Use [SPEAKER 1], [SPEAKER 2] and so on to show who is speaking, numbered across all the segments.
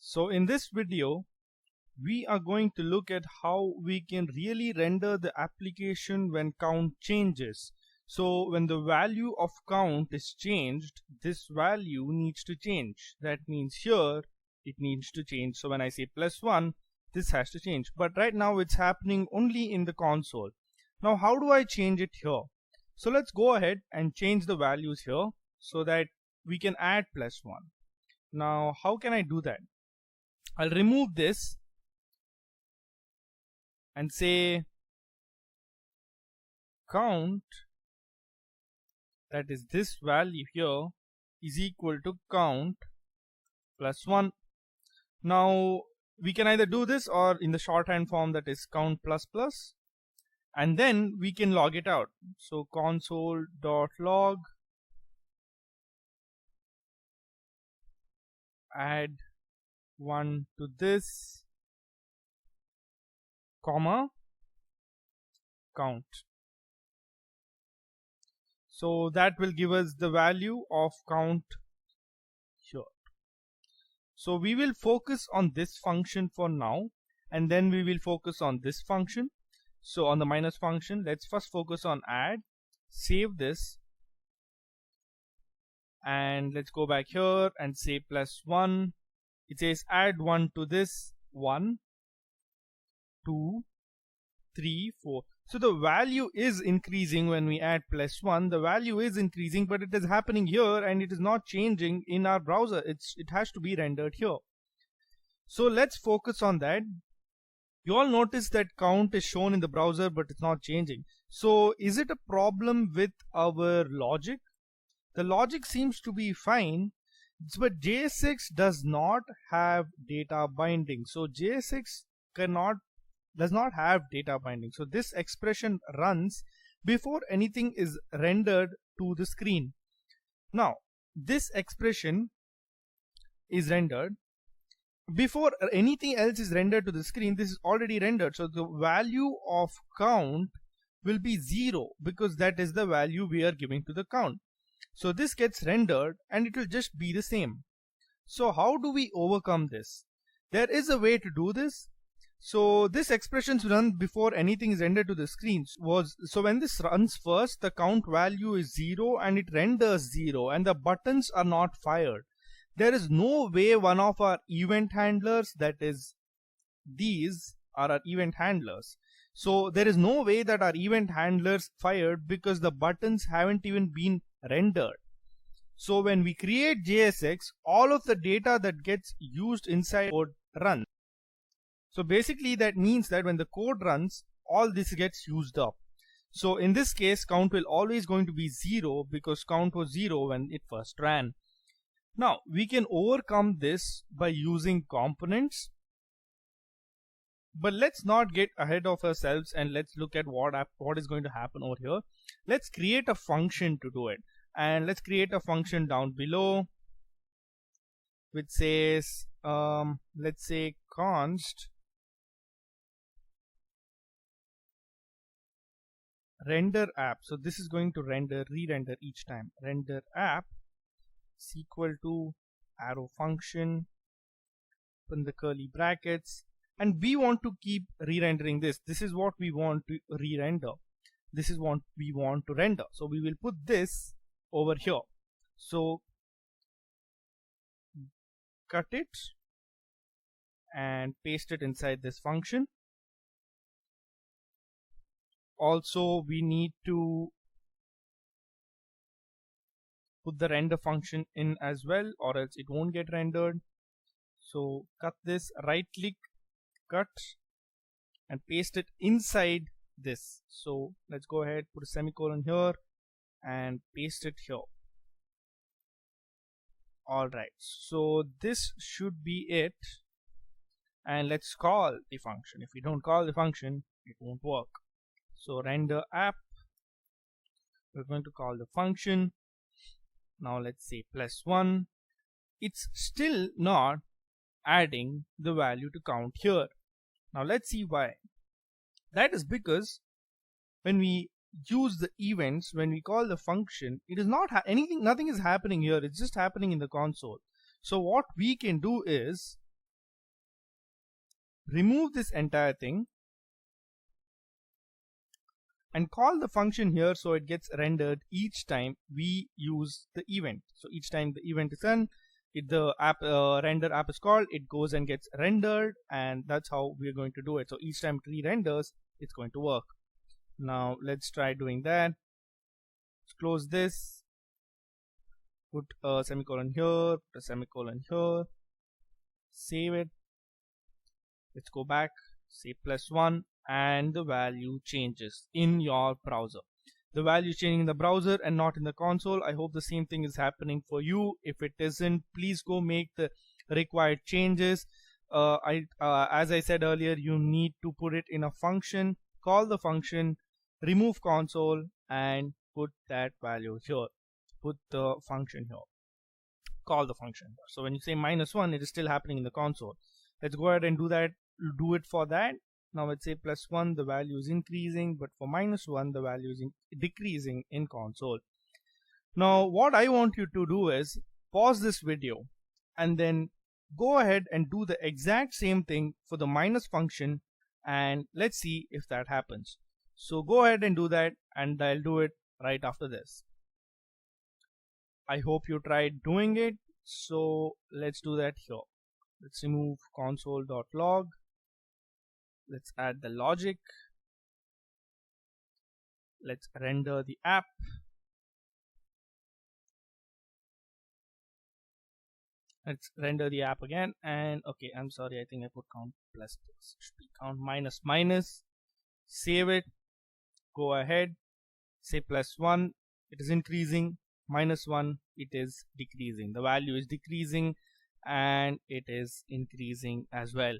[SPEAKER 1] So in this video, we are going to look at how we can really render the application when count changes. So when the value of count is changed, this value needs to change. That means here it needs to change. So when I say +1, this has to change. But right now it's happening only in the console. Now how do I change it here? So let's go ahead and change the values here so that we can add +1. Now how can I do that? I'll remove this and say count, that is this value here, is equal to count +1. Now we can either do this or in the shorthand form, that is count plus plus, and then we can log it out. So console.log add 1 to this, comma, count. So that will give us the value of count here. So we will focus on this function for now, and then we will focus on this function. So on the minus function, let's first focus on add, save this, and let's go back here and say +1. It says add 1 to this, 1, 2, 3, 4. So the value is increasing when we add +1. The value is increasing, but it is happening here and it is not changing in our browser. It has to be rendered here. So let's focus on that. You all notice that count is shown in the browser, but it's not changing. So is it a problem with our logic? The logic seems to be fine, but JSX does not have data binding. So JSX does not have data binding. So this expression runs before anything is rendered to the screen. Now this expression is rendered before anything else is rendered to the screen. This is already rendered, so the value of count will be 0 because that is the value we are giving to the count. So this gets rendered and it will just be the same. So how do we overcome this? There is a way to do this. So this expression run before anything is rendered to the screen so when this runs first, the count value is 0 and it renders 0 and the buttons are not fired. There is no way one of our event handlers, that is these are our event handlers. So there is no way that our event handlers fired because the buttons haven't even been rendered. So when we create JSX, all of the data that gets used inside code runs. So basically that means that when the code runs, all this gets used up. So in this case, count will always going to be 0 because count was 0 when it first ran. Now we can overcome this by using components. But let's not get ahead of ourselves and let's look at what is going to happen over here. Let's create a function to do it. And let's create a function down below which says let's say const render app. So this is going to re-render each time. Render app is equal to arrow function, open the curly brackets, and we want to keep re-rendering this. This is what we want to re-render. This is what we want to render. So we will put this over here. So cut it and paste it inside this function. Also we need to put the render function in as well, or else it won't get rendered. So cut this, right click, cut, and paste it inside this. So let's go ahead, put a semicolon here and paste it here. Alright, so this should be it, and let's call the function. If we don't call the function, it won't work. So render app, we're going to call the function. Now let's say +1. It's still not adding the value to count here. Now let's see why. That is because when we use the events, when we call the function, it is not nothing is happening here. It's just happening in the console. So what we can do is remove this entire thing and call the function here so it gets rendered each time we use the event. So each time the event is done, if the app render app is called, it goes and gets rendered, and that's how we're going to do it. So each time it re-renders, it's going to work. Now let's try doing that. Let's close this, put a semicolon here, put a semicolon here, save it. Let's go back, say +1, and the value changes in your browser. The value is changing in the browser and not in the console. I hope the same thing is happening for you. If it isn't, please go make the required changes. As I said earlier, you need to put it in a function, call the function, remove console, and put that value here. Put the function here, call the function here. So when you say -1, it is still happening in the console. Let's go ahead and do that. Do it for that. Now let's say +1, the value is increasing, but for -1, the value is decreasing in console. Now what I want you to do is pause this video and then go ahead and do the exact same thing for the minus function, and let's see if that happens. So go ahead and do that, and I'll do it right after this. I hope you tried doing it. So let's do that here. Let's remove console.log. Let's add the logic. Let's render the app. Let's render the app again. And okay, I'm sorry, I think I put count plus. Should be count minus minus. Save it. Go ahead. Say +1. It is increasing. -1. It is decreasing. The value is decreasing and it is increasing as well.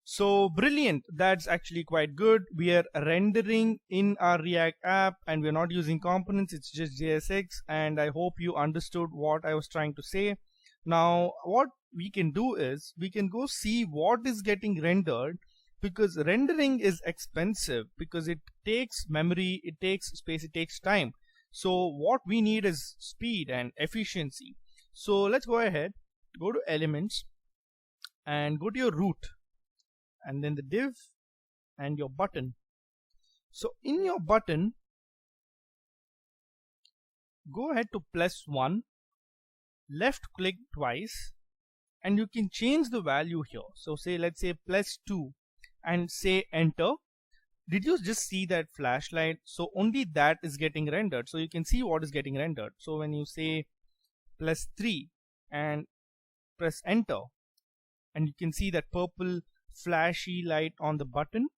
[SPEAKER 1] So brilliant. That's actually quite good. We are rendering in our React app and we're not using components. It's just JSX, and I hope you understood what I was trying to say. Now what we can do is we can go see what is getting rendered, because rendering is expensive, because it takes memory, it takes space, it takes time. So what we need is speed and efficiency. So let's go ahead, go to elements and go to your root, and then the div and your button. So in your button, go ahead to +1, left click twice, and you can change the value here. So say, let's say +2 and say enter. Did you just see that flashlight? So only that is getting rendered. So you can see what is getting rendered. So when you say +3 and press enter, and you can see that purple flashy light on the button,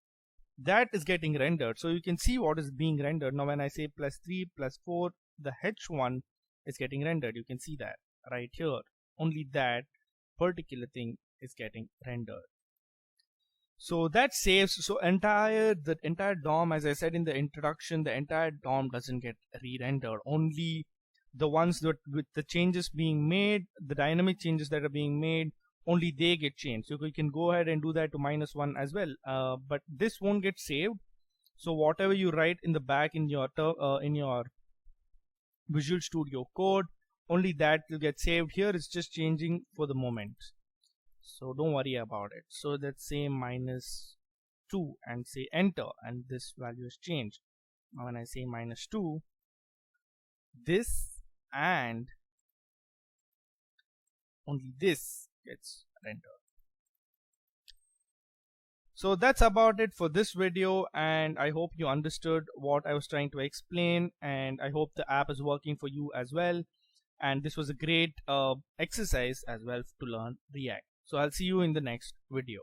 [SPEAKER 1] that is getting rendered. So you can see what is being rendered. Now when I say +3, +4, the H1 is getting rendered. You can see that right here. Only that particular thing is getting rendered. So that saves. So the entire DOM, as I said in the introduction, the entire DOM doesn't get re-rendered. Only the ones that with the changes being made, the dynamic changes that are being made, only they get changed. So you can go ahead and do that to -1 as well. But this won't get saved. So whatever you write in the back in your Visual Studio Code, only that will get saved. Here it's just changing for the moment. So don't worry about it. So let's say -2 and say enter, and this value is changed. Now when I say -2, this and only this gets rendered. So that's about it for this video, and I hope you understood what I was trying to explain, and I hope the app is working for you as well. And this was a great exercise as well to learn React. So I'll see you in the next video.